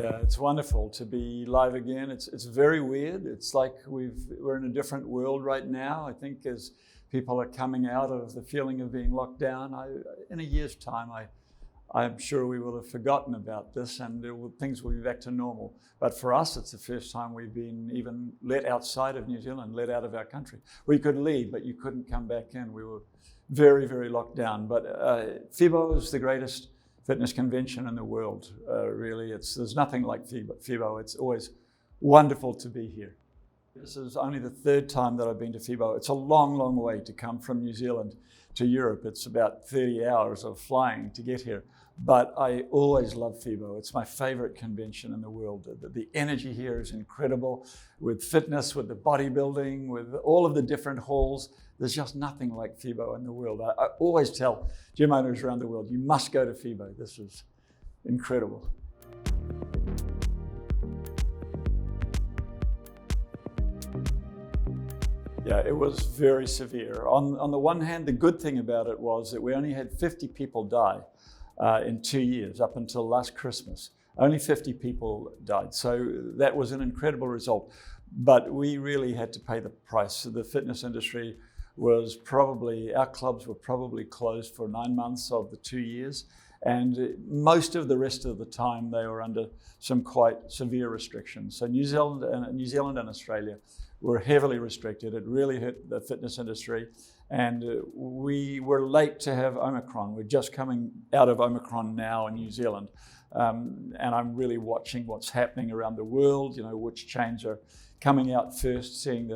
Yeah, it's wonderful to be live again. It's very weird. It's like we're in a different world right now. I think as people are coming out of the feeling of being locked down, in a year's time, I'm sure we will have forgotten about this and things will be back to normal. But for us, it's the first time we've been even let outside of New Zealand, let out of our country. We could leave, but you couldn't come back in. We were very, very locked down. But FIBO is the greatest fitness convention in the world, really. There's nothing like FIBO. It's always wonderful to be here. This is only the third time that I've been to FIBO. It's a long, long way to come from New Zealand to Europe. It's about 30 hours of flying to get here. But I always love FIBO. It's my favorite convention in the world. The energy here is incredible with fitness, with the bodybuilding, with all of the different halls. There's just nothing like FIBO in the world. I always tell gym owners around the world, you must go to FIBO. This is incredible. Yeah, it was very severe. On the one hand, the good thing about it was that we only had 50 people die in 2 years, up until last Christmas. Only 50 people died. So that was an incredible result. But we really had to pay the price. The fitness industry our clubs were probably closed for 9 months of the 2 years. And most of the rest of the time, they were under some quite severe restrictions. So New Zealand and Australia were heavily restricted. It really hit the fitness industry. And we were late to have Omicron. We're just coming out of Omicron now in New Zealand. And I'm really watching what's happening around the world, which chains are coming out first, seeing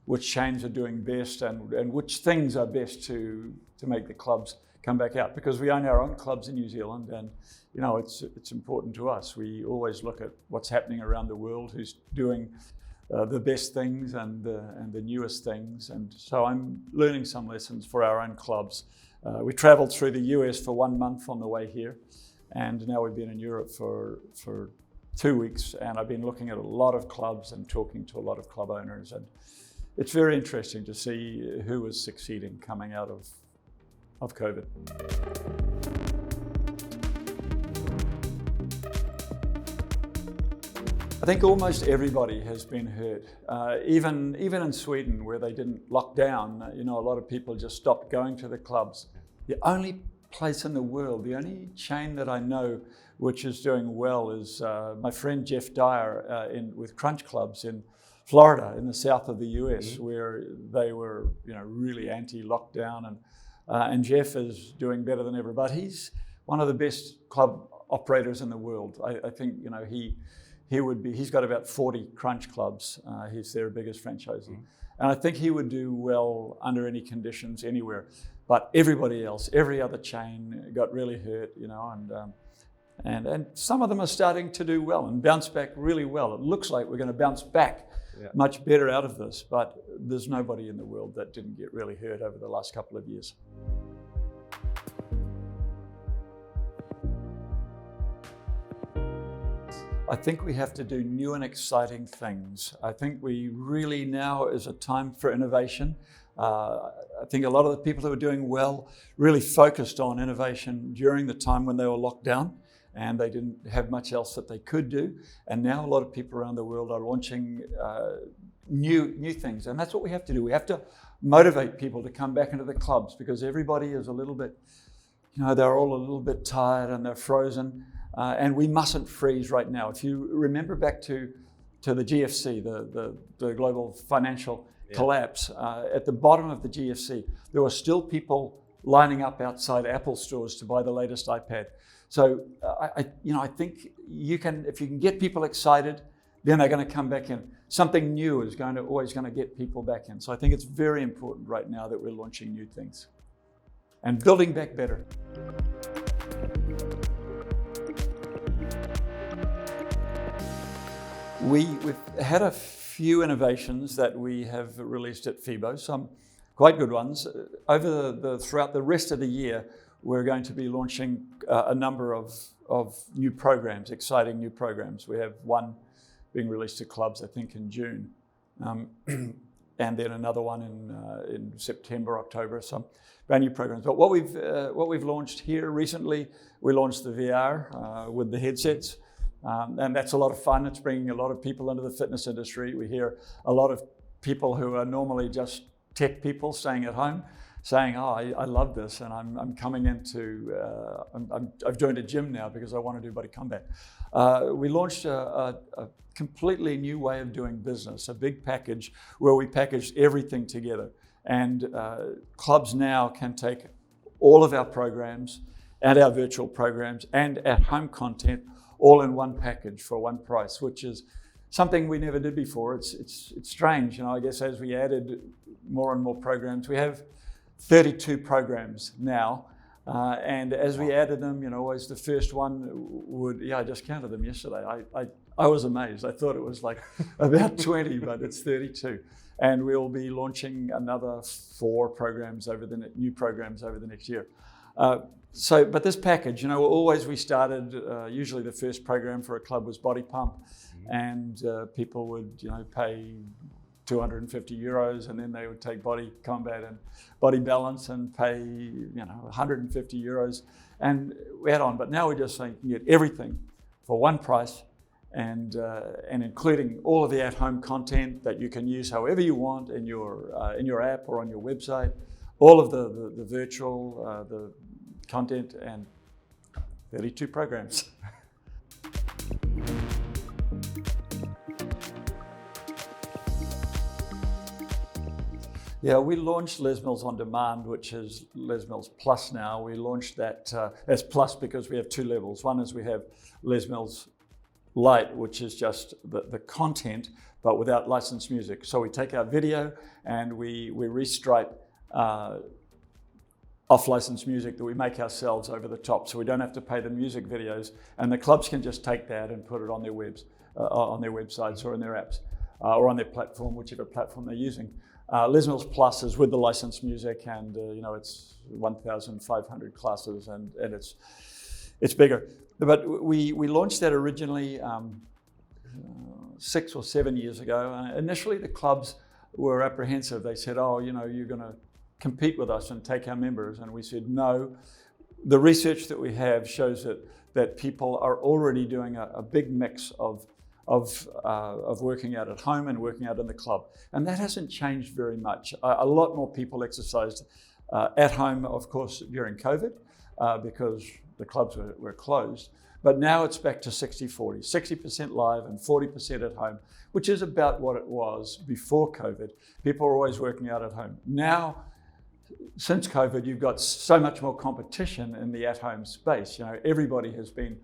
which chains are doing best and which things are best to make the clubs come back out. Because we own our own clubs in New Zealand and, it's important to us. We always look at what's happening around the world, who's doing the best things and the newest things. And so I'm learning some lessons for our own clubs. We traveled through the US for 1 month on the way here. And now we've been in Europe for 2 weeks. And I've been looking at a lot of clubs and talking to a lot of club owners. And it's very interesting to see who is succeeding coming out of COVID. I think almost everybody has been hurt. Even in Sweden, where they didn't lock down, a lot of people just stopped going to the clubs. The only place in the world, the only chain that I know which is doing well is my friend Jeff Dyer with Crunch Clubs in Florida, in the south of the US, where they were, really anti-lockdown, and Jeff is doing better than ever. But he's one of the best club operators in the world. I think, he's got about 40 Crunch Clubs. He's their biggest franchisee. And I think he would do well under any conditions anywhere. But everybody else, every other chain got really hurt, and some of them are starting to do well and bounce back really well. It looks like we're going to bounce back much better out of this, but there's nobody in the world that didn't get really hurt over the last couple of years. I think we have to do new and exciting things. I think we really now is a time for innovation. I think a lot of the people who are doing well really focused on innovation during the time when they were locked down and they didn't have much else that they could do. And now a lot of people around the world are launching new things. And that's what we have to do. We have to motivate people to come back into the clubs because everybody is a little bit, they're all a little bit tired and they're frozen. And we mustn't freeze right now. If you remember back to the GFC, the global financial collapse, at the bottom of the GFC, there were still people lining up outside Apple stores to buy the latest iPad. So I think if you can get people excited, then they're going to come back in. Something new is always going to get people back in. So I think it's very important right now that we're launching new things and building back better. We've had a few innovations that we have released at FIBO, some quite good ones. Throughout the rest of the year, we're going to be launching a number of new programs, exciting new programs. We have one being released to clubs, I think, in June, and then another one in September, October. Some brand new programs. But what we've launched here recently, we launched the VR with the headsets. And that's a lot of fun. It's bringing a lot of people into the fitness industry. We hear a lot of people who are normally just tech people staying at home saying, oh, I love this, and I'm coming into, I've joined a gym now because I want to do body combat. We launched a completely new way of doing business, a big package where we packaged everything together. And clubs now can take all of our programs and our virtual programs and at-home content all in one package for one price, which is something we never did before. It's strange, I guess as we added more and more programs, we have 32 programs now, and as we added them, always the first one would, I just counted them yesterday. I was amazed. I thought it was like about 20, but it's 32. And we'll be launching another 4 programs new programs over the next year. But this package, always we started, usually the first program for a club was body pump, and people would, pay 250 euros, and then they would take body combat and body balance and pay, 150 euros, and we add on. But now we're just saying you can get everything for one price, and including all of the at-home content that you can use however you want in your app or on your website, all of the virtual, the content, and 32 programs. Yeah, we launched Les Mills On Demand, which is Les Mills Plus now. We launched that as Plus because we have 2 levels. One is we have Les Mills Lite, which is just the content, but without licensed music. So we take our video and we restripe off-licensed music that we make ourselves over the top, so we don't have to pay the music videos, and the clubs can just take that and put it on their websites or in their apps or on their platform, whichever platform they're using. Les Mills Plus is with the licensed music, and it's 1,500 classes, and it's bigger. But we launched that originally 6 or 7 years ago. Initially, the clubs were apprehensive. They said, "Oh, you're going to compete with us and take our members," and we said, "No." The research that we have shows that people are already doing a big mix of working out at home and working out in the club. And that hasn't changed very much. A lot more people exercised at home, of course, during COVID, because the clubs were closed. But now it's back to 60-40, 60% live and 40% at home, which is about what it was before COVID. People are always working out at home. Now, since COVID, you've got so much more competition in the at-home space. Everybody has been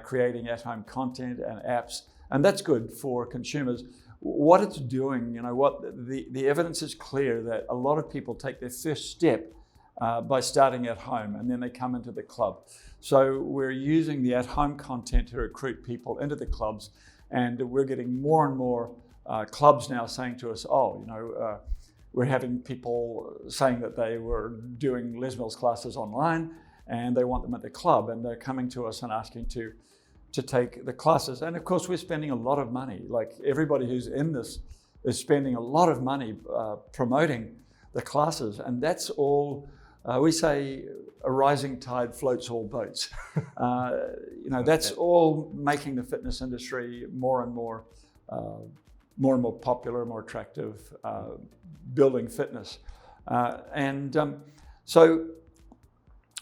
creating at-home content and apps, and that's good for consumers. What it's doing, the evidence is clear that a lot of people take their first step by starting at home, and then they come into the club. So we're using the at-home content to recruit people into the clubs, and we're getting more and more clubs now saying to us, we're having people saying that they were doing Les Mills classes online and they want them at the club, and they're coming to us and asking to take the classes. And of course, we're spending a lot of money. Like everybody who's in this is spending a lot of money promoting the classes, and that's all, we say a rising tide floats all boats. That's all making the fitness industry more and more popular, more attractive, building fitness. So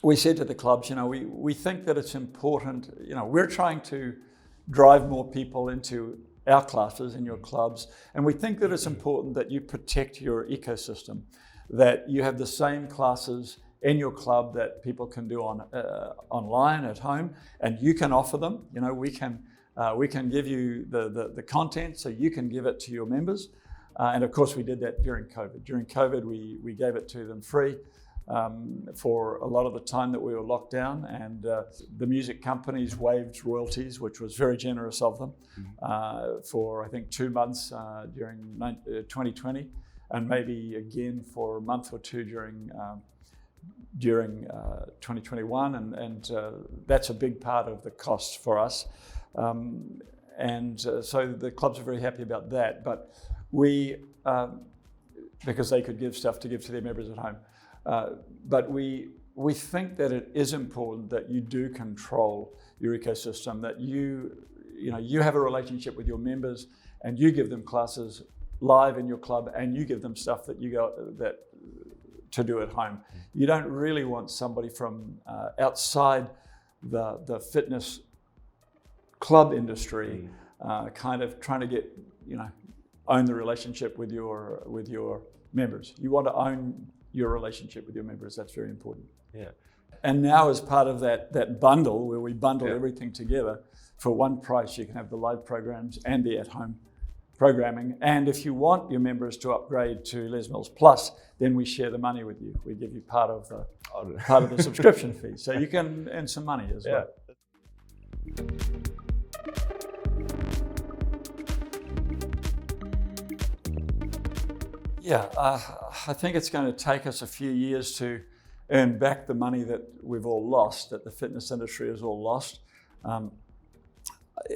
we said to the clubs, we think that it's important, we're trying to drive more people into our classes in your clubs, and we think that it's important that you protect your ecosystem, that you have the same classes in your club that people can do online at home, and you can offer them. We can give you the content, so you can give it to your members. And of course, we did that during COVID. During COVID, we gave it to them free for a lot of the time that we were locked down, and the music companies waived royalties, which was very generous of them, for I think 2 months during 2020, and maybe again for a month or 2 during 2021, and that's a big part of the cost for us. So the clubs are very happy about that, but we, because they could give stuff to give to their members at home. But we think that it is important that you do control your ecosystem, that you you have a relationship with your members, and you give them classes live in your club, and you give them stuff that to do at home. You don't really want somebody from outside the fitness club industry kind of trying to get, own the relationship with your members. You want to own your relationship with your members. That's very important. Yeah. And now, as part of that bundle where we bundle everything together, for one price you can have the live programs and the at-home programming. And if you want your members to upgrade to Les Mills Plus, then we share the money with you. We give you part of the subscription fee, so you can earn some money as well. Yeah, I think it's going to take us a few years to earn back the money that we've all lost, that the fitness industry has all lost.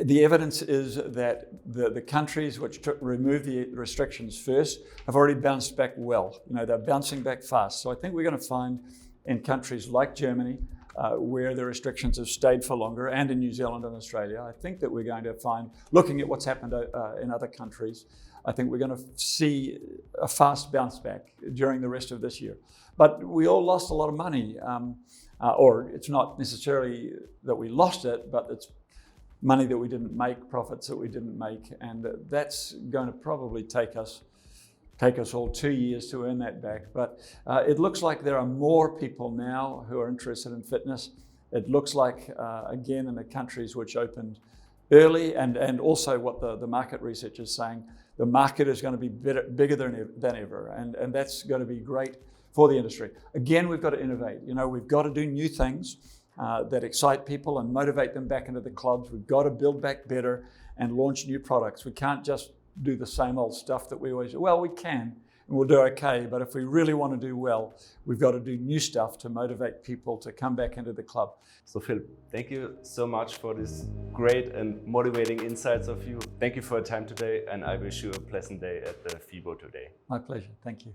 The evidence is that the countries which removed the restrictions first have already bounced back well. They're bouncing back fast. So I think we're going to find in countries like Germany, where the restrictions have stayed for longer, and in New Zealand and Australia, I think that we're going to find, looking at what's happened in other countries, I think we're going to see a fast bounce back during the rest of this year. But we all lost a lot of money, or it's not necessarily that we lost it, but it's money that we didn't make, profits that we didn't make, and that's going to probably take us all 2 years to earn that back. But it looks like there are more people now who are interested in fitness. It looks like, again, in the countries which opened early, and also what the market research is saying, the market is going to be bigger than ever, and that's going to be great for the industry. Again, we've got to innovate. We've got to do new things that excite people and motivate them back into the clubs. We've got to build back better and launch new products. We can't just do the same old stuff that we always do. Well, we can, and we'll do okay, but if we really want to do well, we've got to do new stuff to motivate people to come back into the club. So Phil, thank you so much for this great and motivating insights of you. Thank you for your time today, and I wish you a pleasant day at the FIBO today. My pleasure. Thank you.